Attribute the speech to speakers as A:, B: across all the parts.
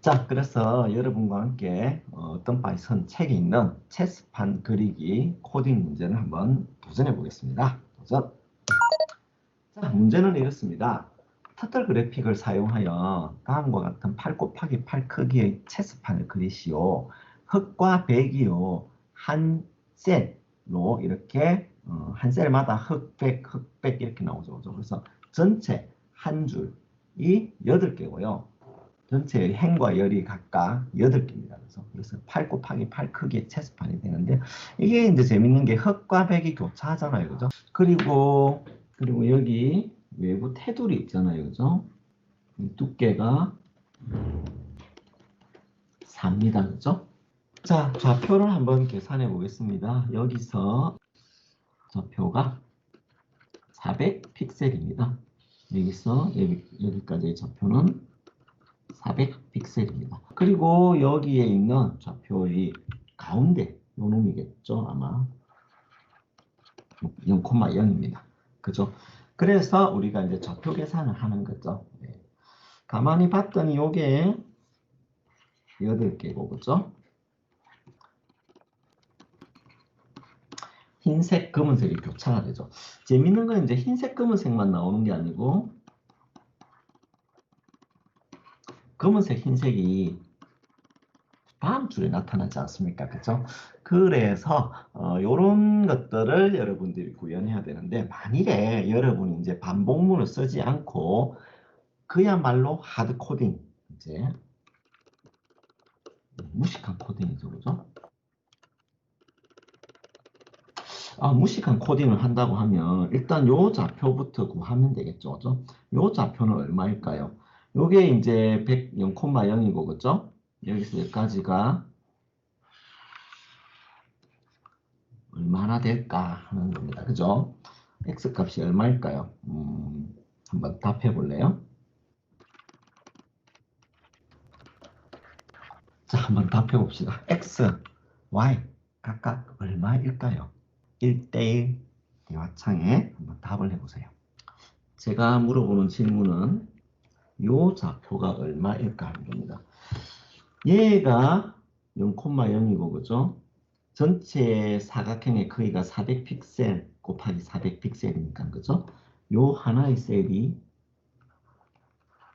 A: 자, 그래서 여러분과 함께 어떤 바에 선 책에 있는 체스판 그리기 코딩 문제를 한번 도전해 보겠습니다. 도전! 자, 문제는 이렇습니다. 터틀 그래픽을 사용하여 다음과 같은 8 곱하기 8 크기의 체스판을 그리시오. 흑과 백이요. 한 셀로 이렇게 한 셀마다 흑백, 흑백 이렇게 나오죠. 그래서 전체 한 줄이 8개고요. 전체의 행과 열이 각각 8개입니다. 그래서 8 곱하기 8 크기의 체스판이 되는데 이게 이제 재밌는 게 흑과 백이 교차하잖아요. 그죠? 그리고 여기 외부 테두리 있잖아요. 그죠? 두께가 4입니다. 그죠? 자, 좌표를 한번 계산해 보겠습니다. 여기서 좌표가 400 픽셀입니다. 여기서 여기까지의 좌표는 400 픽셀입니다. 그리고 여기에 있는 좌표의 가운데 요 놈이겠죠. 아마 0,0입니다. 그죠? 그래서 우리가 이제 좌표 계산을 하는 거죠. 네. 가만히 봤더니 요게 8개고, 그죠? 흰색, 검은색이 교차가 되죠. 재밌는 건 이제 흰색, 검은색만 나오는 게 아니고 검은색, 흰색이 다음 줄에 나타나지 않습니까? 그죠? 그래서 이런 것들을 여러분들이 구현해야 되는데 만일에 여러분이 이제 반복문을 쓰지 않고 그야말로 하드 코딩, 이제 무식한 코딩이죠. 그죠? 무식한 코딩을 한다고 하면 일단 요 좌표부터 구하면 되겠죠. 그죠? 요 좌표는 얼마일까요? 요게 이제 0,0이고 그죠? 여기서 여기까지가 얼마나 될까 하는 겁니다. 그죠? x값이 얼마일까요? 한번 답해 볼래요? 자, 한번 답해 봅시다. x, y 각각 얼마일까요? 1대1 대화창에 한번 답을 해보세요. 제가 물어보는 질문은 요 좌표가 얼마일까 하는 겁니다. 얘가 0,0이고 그죠? 전체 사각형의 크기가 400픽셀 곱하기 400픽셀이니까 그죠? 요 하나의 셀이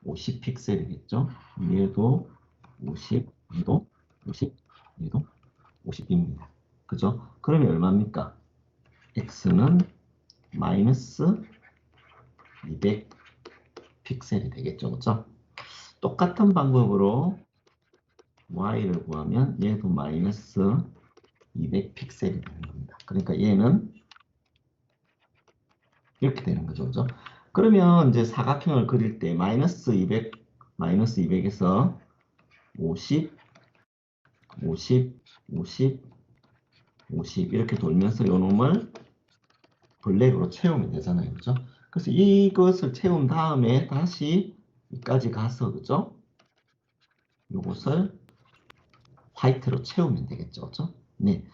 A: 50픽셀이겠죠? 얘도 50, 얘도 50, 얘도 50입니다. 그죠? 그러면 얼마입니까? x는 마이너스 200 픽셀이 되겠죠. 그죠? 똑같은 방법으로 y를 구하면 얘도 마이너스 200 픽셀이 되는 겁니다. 그러니까 얘는 이렇게 되는 거죠. 그죠? 그러면 이제 사각형을 그릴 때 마이너스 200에서 50, 50, 50, 50 이렇게 돌면서 요 놈을 블랙으로 채우면 되잖아요. 그죠? 그래서 이것을 채운 다음에 다시 여기까지 가서 그죠? 요것을 화이트로 채우면 되겠죠. 그죠? 네.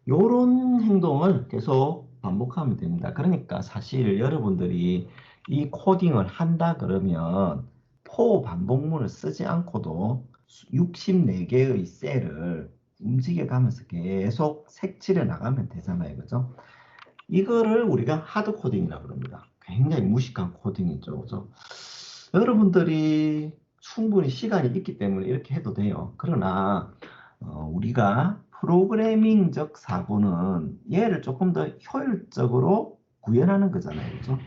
A: 요런 행동을 계속 반복하면 됩니다. 그러니까 사실 여러분들이 이 코딩을 한다 그러면 포 반복문을 쓰지 않고도 64개의 셀을 움직여 가면서 계속 색칠해 나가면 되잖아요. 그죠? 이거를 우리가 하드 코딩이라고 그럽니다. 굉장히 무식한 코딩이죠. 그죠? 여러분들이 충분히 시간이 있기 때문에 이렇게 해도 돼요. 그러나 우리가 프로그래밍적 사고는 얘를 조금 더 효율적으로 구현하는 거잖아요. 그죠?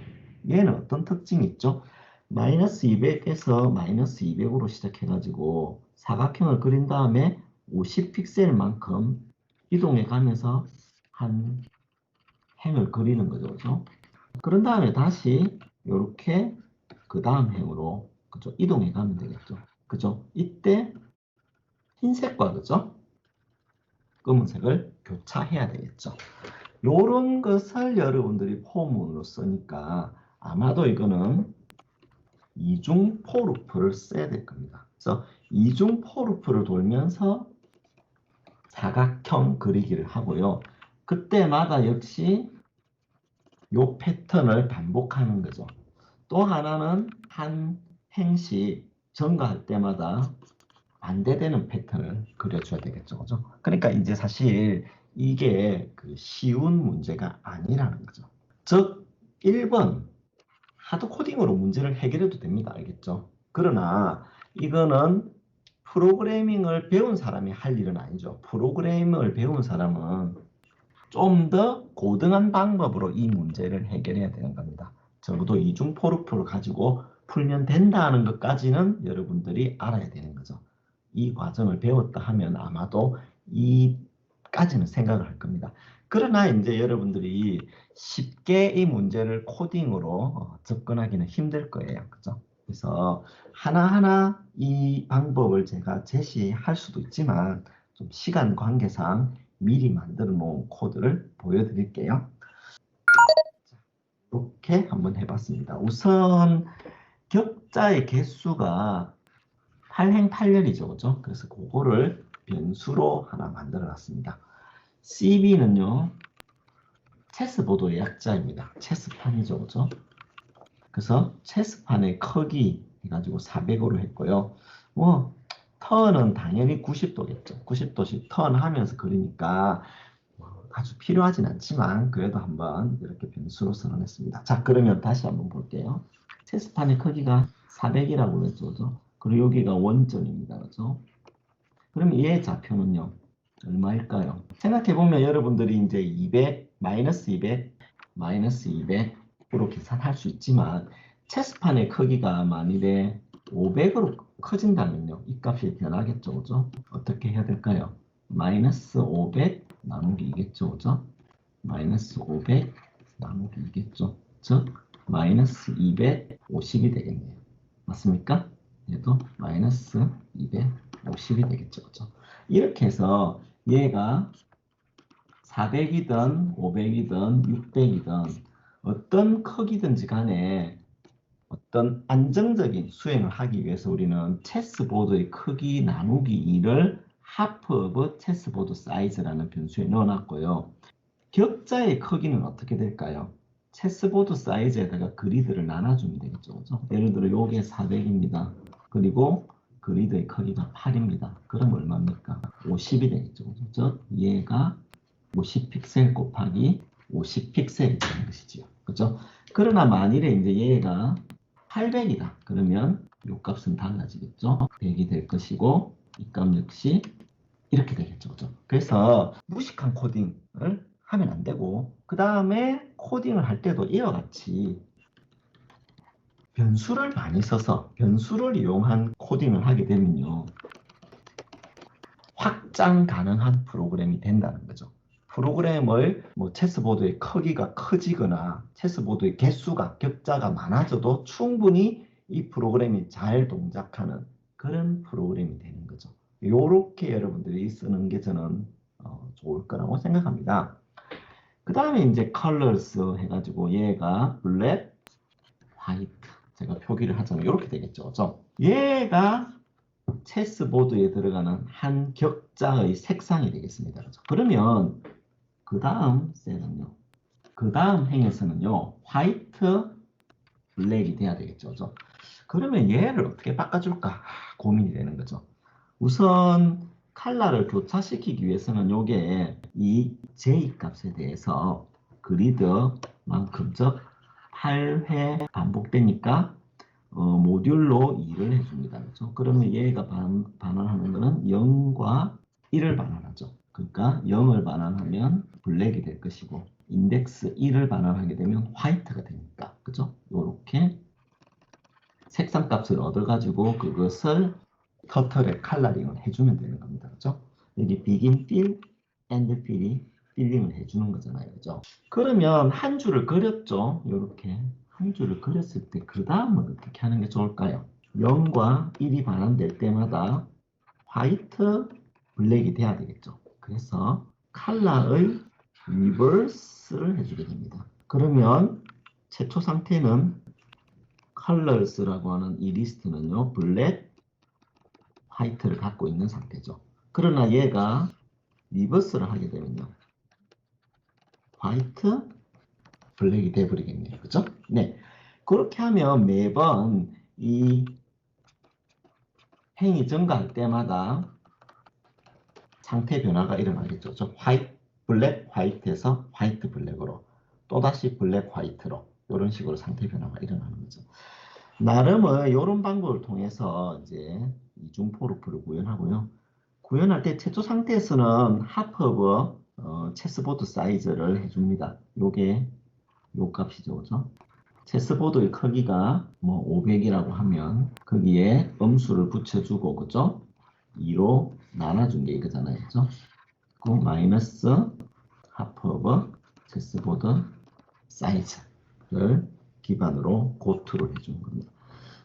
A: 얘는 어떤 특징이 있죠? 마이너스 200에서 마이너스 200으로 시작해가지고 사각형을 그린 다음에 50픽셀만큼 이동해 가면서 한 행을 그리는 거죠. 그죠? 그런 다음에 다시 이렇게 그 다음 행으로 그죠? 이동해 가면 되겠죠. 그죠? 이때 흰색과 그죠? 검은색을 교차해야 되겠죠. 요런 것을 여러분들이 포문으로 쓰니까 아마도 이거는 이중 포루프를 써야 될 겁니다. 그래서 이중 포루프를 돌면서 사각형 그리기를 하고요. 그때마다 역시 요 패턴을 반복하는 거죠. 또 하나는 한 행시 전가할 때마다 반대되는 패턴을 그려줘야 되겠죠. 그죠? 그러니까 이제 사실 이게 그 쉬운 문제가 아니라는 거죠. 즉, 1번 하드 코딩으로 문제를 해결해도 됩니다. 알겠죠? 그러나 이거는 프로그래밍을 배운 사람이 할 일은 아니죠. 프로그래밍을 배운 사람은 좀 더 고등한 방법으로 이 문제를 해결해야 되는 겁니다. 적어도 이중 포르프를 가지고 풀면 된다는 것까지는 여러분들이 알아야 되는 거죠. 이 과정을 배웠다 하면 아마도 이까지는 생각을 할 겁니다. 그러나 이제 여러분들이 쉽게 이 문제를 코딩으로 접근하기는 힘들 거예요. 그죠? 그래서 하나하나 이 방법을 제가 제시할 수도 있지만 좀 시간 관계상 미리 만들어 놓은 코드를 보여드릴게요. 이렇게 한번 해봤습니다. 우선 격자의 개수가 8행팔렬이죠. 그죠? 그래서 그거를 변수로 하나 만들어 놨습니다. CB는요, 체스보드의 약자입니다. 체스판이죠. 그죠? 그래서 체스판의 크기 해가지고 400으로 했고요. 뭐, 턴은 당연히 90도겠죠. 90도씩 턴 하면서 그리니까 아주 필요하진 않지만 그래도 한번 이렇게 변수로 선언했습니다. 자, 그러면 다시 한번 볼게요. 체스판의 크기가 400이라고 그랬죠. 그리고 여기가 원점입니다. 그죠? 그럼 얘의 좌표는요, 얼마일까요? 생각해보면 여러분들이 이제 200, 마이너스 200으로 계산할 수 있지만, 체스판의 크기가 만일에 500으로 커진다면요, 이 값이 변하겠죠. 그죠? 어떻게 해야 될까요? 마이너스 500 나누기 2겠죠. 그죠? 마이너스 500 나누기 2겠죠. 즉, 마이너스 250이 되겠네요. 맞습니까? 얘도 마이너스 250이 되겠죠. 그죠? 이렇게 해서 얘가 400이든 500이든 600이든 어떤 크기든지 간에 어떤 안정적인 수행을 하기 위해서 우리는 체스보드의 크기 나누기 2를 half of 체스보드 사이즈라는 변수에 넣어놨고요. 격자의 크기는 어떻게 될까요? 체스보드 사이즈에다가 그리드를 나눠주면 되겠죠. 그죠? 예를 들어 요게 400입니다. 그리고 그리드의 크기가 8입니다. 그럼 얼마입니까? 50이 되겠죠. 그죠? 즉 얘가 50픽셀 곱하기 50픽셀이 되는 것이지요. 그죠? 그러나 만일에 이제 얘가 800이다. 그러면 요 값은 달라지겠죠. 100이 될 것이고 이 값 역시 이렇게 되겠죠. 그죠? 그래서 무식한 코딩을 하면 안 되고 그 다음에 코딩을 할 때도 이와 같이 변수를 많이 써서 변수를 이용한 코딩을 하게 되면요. 확장 가능한 프로그램이 된다는 거죠. 프로그램을 뭐 체스보드의 크기가 커지거나 체스보드의 개수가 격자가 많아져도 충분히 이 프로그램이 잘 동작하는 그런 프로그램이 되는 거죠. 이렇게 여러분들이 쓰는 게 저는 좋을 거라고 생각합니다. 그 다음에 이제 colors 해가지고 얘가 black, white 제가 표기를 하자면 이렇게 되겠죠. 그죠? 얘가 체스보드에 들어가는 한 격자의 색상이 되겠습니다. 그죠? 그러면 그 다음 셀은요. 그 다음 행에서는요. 화이트, 블랙이 돼야 되겠죠. 그죠? 그러면 얘를 어떻게 바꿔줄까 고민이 되는 거죠. 우선 컬러를 교차시키기 위해서는 요게 이 J 값에 대해서 그리드만큼 즉 8회 반복되니까 모듈로 2를 해줍니다. 그렇죠? 그러면 얘가 반환하는 거는 0과 1을 반환하죠. 그러니까 0을 반환하면 블랙이 될 것이고 인덱스 1을 반환하게 되면 화이트가 됩니다. 그죠? 요렇게 색상 값을 얻어가지고 그것을 터틀에 컬러링을 해주면 되는 겁니다. 그죠? 여기 begin fill, end fill이 필링을 해주는 거잖아요. 그죠? 그러면 한 줄을 그렸죠. 이렇게 한 줄을 그렸을 때 그 다음은 어떻게 하는 게 좋을까요? 0과 1이 반환될 때마다 화이트, 블랙이 돼야 되겠죠. 그래서 컬러의 리버스를 해주게 됩니다. 그러면 최초 상태는 colors라고 하는 이 리스트는요, 블랙, 화이트를 갖고 있는 상태죠. 그러나 얘가 리버스를 하게 되면요, 화이트, 블랙이 돼버리겠네요. 그죠? 네. 그렇게 하면 매번 이 행이 증가할 때마다 상태 변화가 일어나겠죠. 블랙 화이트에서 화이트 블랙으로 또다시 블랙 화이트로 이런 식으로 상태 변화가 일어나는 거죠. 나름은 이런 방법을 통해서 이제 이중포르프를 구현하고요. 구현할 때 최초 상태에서는 하프 오브 체스보드 사이즈를 해줍니다. 요게 요 값이죠. 그죠? 체스보드의 크기가 뭐 500이라고 하면 거기에 음수를 붙여주고 그죠? 2로 나눠준 게 이거잖아요. 그죠? 그 마이너스 하프 오브 체스보드 사이즈를 기반으로 고투를 해주는 겁니다.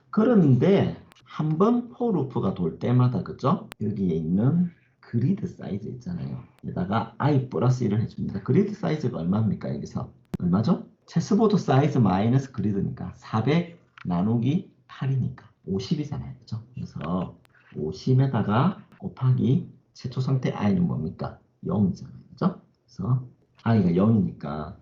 A: 그런데 한 번 포루프가 돌 때마다 그죠? 여기에 있는 그리드 사이즈 있잖아요. 여기다가 i 플러스 1을 해줍니다. 그리드 사이즈가 얼마입니까? 여기서 얼마죠? 체스보드 사이즈 마이너스 그리드니까 400 나누기 8이니까 50이잖아요. 그죠? 그래서 50에다가 곱하기 최초 상태 i는 뭡니까? 0이잖아요. 그죠? 그래서 i가 0이니까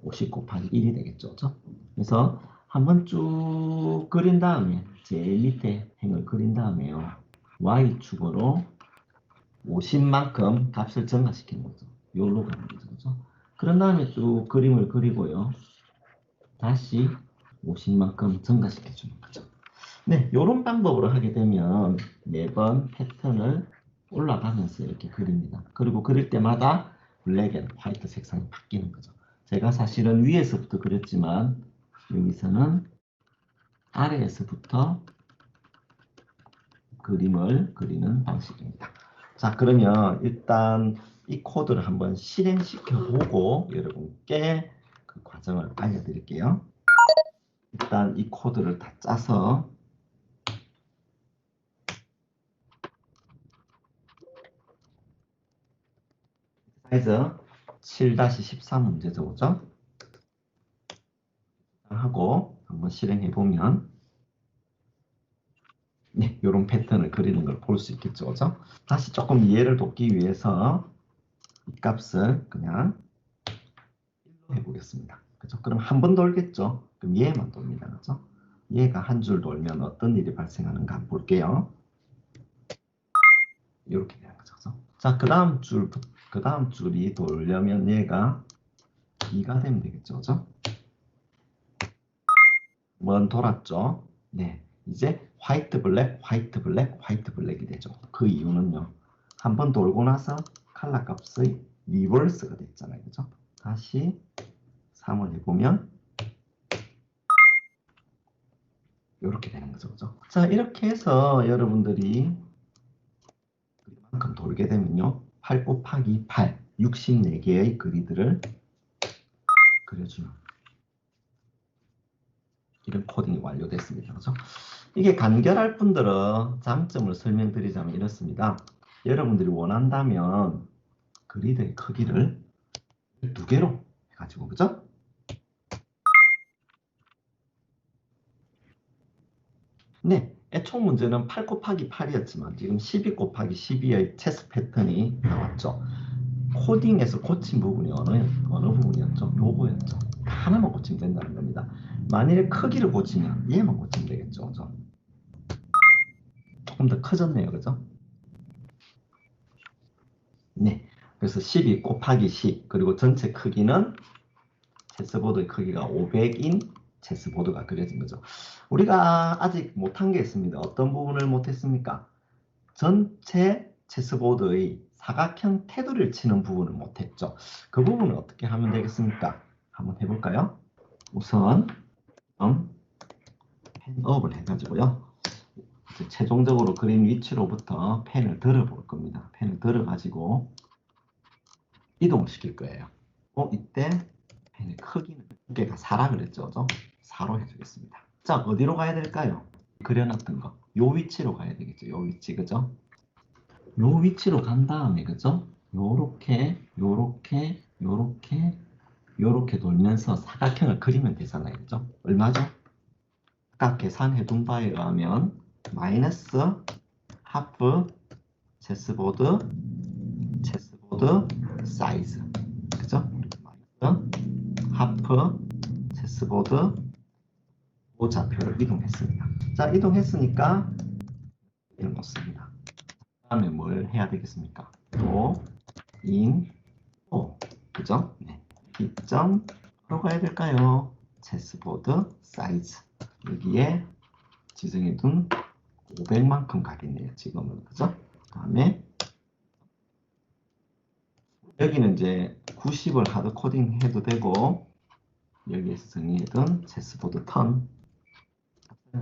A: 50 곱하기 1이 되겠죠. 그죠? 그래서 한번 쭉 그린 다음에 제일 밑에 행을 그린 다음에요. y축으로 50만큼 값을 증가시키는 거죠. 요로 가는 거죠. 그죠? 그런 다음에 쭉 그림을 그리고요. 다시 50만큼 증가시켜주는 거죠. 네, 요런 방법으로 하게 되면 매번 패턴을 올라가면서 이렇게 그립니다. 그리고 그릴 때마다 블랙 앤 화이트 색상이 바뀌는 거죠. 제가 사실은 위에서부터 그렸지만 여기서는 아래에서부터 그림을 그리는 방식입니다. 자, 그러면 일단 이 코드를 한번 실행시켜 보고 여러분께 그 과정을 알려드릴게요. 일단 이 코드를 다 짜서 사이즈 7-13 문제죠, 그죠? 하고 한번 실행해 보면 네, 이런 패턴을 그리는 걸 볼 수 있겠죠, 그죠? 다시 조금 이해를 돕기 위해서 이 값을 그냥 1로 해보겠습니다. 그죠? 그럼 한 번 돌겠죠? 그럼 얘만 돕니다, 그죠? 얘가 한 줄 돌면 어떤 일이 발생하는가 한번 볼게요. 이렇게 되는 거죠, 그죠? 자, 그 다음 줄이 돌려면 얘가 2가 되면 되겠죠, 그죠? 먼 돌았죠? 네. 이제 화이트 블랙, 화이트 블랙, 화이트 블랙이 되죠. 그 이유는요. 한 번 돌고 나서 칼라 값의 리버스가 됐잖아요. 그죠? 다시 3을 해보면 이렇게 되는 거죠. 그죠? 자, 이렇게 해서 여러분들이 그만큼 돌게 되면요. 8 곱하기 8, 64개의 그리드를 그려주는 이런 코딩이 완료됐습니다. 그죠? 이게 간결할 분들은 장점을 설명드리자면 이렇습니다. 여러분들이 원한다면 그리드의 크기를 2개로 해가지고, 그죠? 네, 애초 문제는 8 곱하기 8이었지만 지금 12 곱하기 12의 체스 패턴이 나왔죠. 코딩에서 고친 부분이 어느 부분이었죠? 요거였죠. 하나만 고치면 된다는 겁니다. 만일에 크기를 고치면 얘만 고치면 되겠죠. 그죠? 조금 더 커졌네요. 그죠? 네. 그래서 12 곱하기 10 그리고 전체 크기는 체스보드의 크기가 500인 체스보드가 그려진 거죠. 우리가 아직 못한 게 있습니다. 어떤 부분을 못했습니까? 전체 체스보드의 사각형 테두리를 치는 부분을 못했죠. 그 부분을 어떻게 하면 되겠습니까? 한번 해볼까요? 우선 펜업을 해가지고요. 최종적으로 그린 위치로부터 펜을 들어볼 겁니다. 펜을 들어가지고 이동시킬 거예요. 이때 펜의 크기는 두께가 4라 그랬죠. 4로 해주겠습니다. 자, 어디로 가야 될까요? 그려놨던 거. 요 위치로 가야 되겠죠. 요 위치, 그죠? 요 위치로 간 다음에, 그죠? 요렇게, 요렇게, 요렇게, 요렇게 돌면서 사각형을 그리면 되잖아요. 그죠? 얼마죠? 아까 계산해 둔 바에 의하면 마이너스 하프 체스보드 사이즈. 그죠? 마이너스 하프 체스보드 그 좌표를 이동했습니다. 자, 이동했으니까 이런 거 놓습니다. 다음에 뭘 해야 되겠습니까? 또 인, 오, 그죠? 네. 기점 바로 가야 될까요? 체스보드 사이즈 여기에 지정해 둔 500만큼 가겠네요. 지금은 그죠? 다음에 여기는 이제 90을 하드 코딩 해도 되고 여기에서 정의해둔 체스보드 턴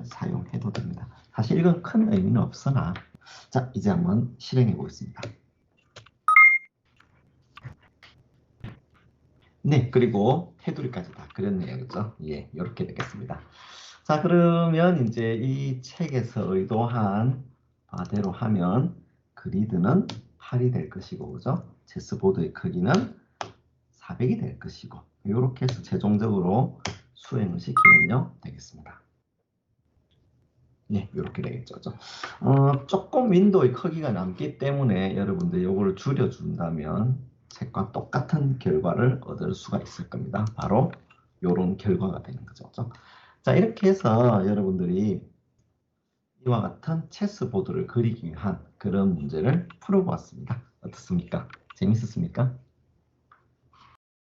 A: 사용해도 됩니다. 사실 이건 큰 의미는 없으나 자 이제 한번 실행해 보겠습니다. 네, 그리고 테두리까지 다 그렸네요. 그죠? 예, 이렇게 되겠습니다. 자, 그러면 이제 이 책에서 의도한 바대로 하면 그리드는 8이 될 것이고, 그죠? 체스보드의 크기는 400이 될 것이고, 이렇게 해서 최종적으로 수행을 시키면요, 되겠습니다. 네, 이렇게 되겠죠. 그죠? 조금 윈도우의 크기가 남기 때문에 여러분들 이걸 줄여준다면 책과 똑같은 결과를 얻을 수가 있을 겁니다. 바로 이런 결과가 되는 거죠. 그죠? 자, 이렇게 해서 여러분들이 이와 같은 체스보드를 그리기 위한 그런 문제를 풀어보았습니다. 어떻습니까? 재밌었습니까?